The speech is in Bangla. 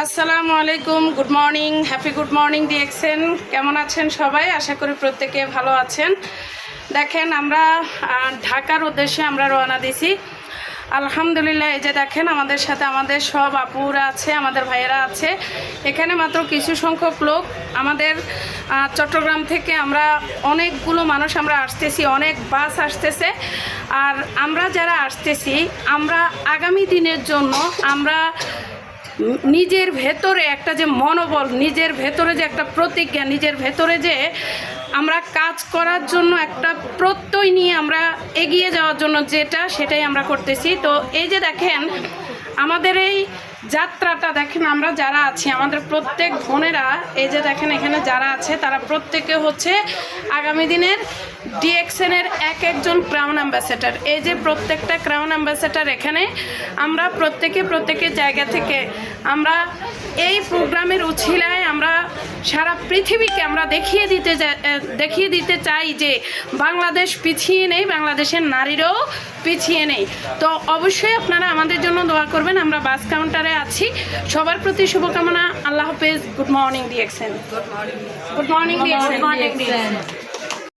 আসসালামু আলাইকুম, good morning, happy good morning DXN. কেমন আছেন সবাই? আশা করি প্রত্যেকে ভালো আছেন। দেখেন আমরা ঢাকার উদ্দেশ্যে আমরা রওনা দিছি। আলহামদুলিল্লাহ, এই যে দেখেন আমাদের সাথে আমাদের সব আপুরা আছে, আমাদের ভাইয়েরা আছে। এখানে মাত্র কিছু সংখ্যক লোক আমাদের চট্টগ্রাম থেকে আমরা অনেকগুলো মানুষ আমরা আসতেছি, অনেক বাস আসতেছে। আর আমরা যারা আসতেছি, আমরা আগামী দিনের জন্য আমরা নিজের ভেতরে একটা যে মনোবল, নিজের ভেতরে যে একটা প্রতিজ্ঞা, নিজের ভেতরে যে আমরা কাজ করার জন্য একটা প্রত্যয় নিয়ে আমরা এগিয়ে যাওয়ার জন্য সেটাই আমরা করতেছি। তো এই যে দেখেন আমাদের এই যাত্রাটা দেখেন, আমরা যারা আছি আমাদের প্রত্যেক বোনেরা, এই যে দেখেন এখানে যারা আছে তারা প্রত্যেকে হচ্ছে আগামী দিনের ডিএক্সএনের এক একজন ক্রাউন অ্যাম্বাসেডর। এই যে প্রত্যেকটা ক্রাউন অ্যাম্বাসেডর এখানে আমরা প্রত্যেকের জায়গা থেকে আমরা এই প্রোগ্রামের উছিলায় আমরা সারা পৃথিবীকে আমরা দেখিয়ে দিতে চাই যে বাংলাদেশ পিছিয়ে নেই, বাংলাদেশের নারীরাও পিছিয়ে নেই। তো অবশ্যই আপনারা আমাদের জন্য দোয়া করবেন। আমরা বাস কাউন্টারে আছি। সবার প্রতি শুভকামনা। আল্লাহ হাফেজ। Good morning DXN. Good morning DXN.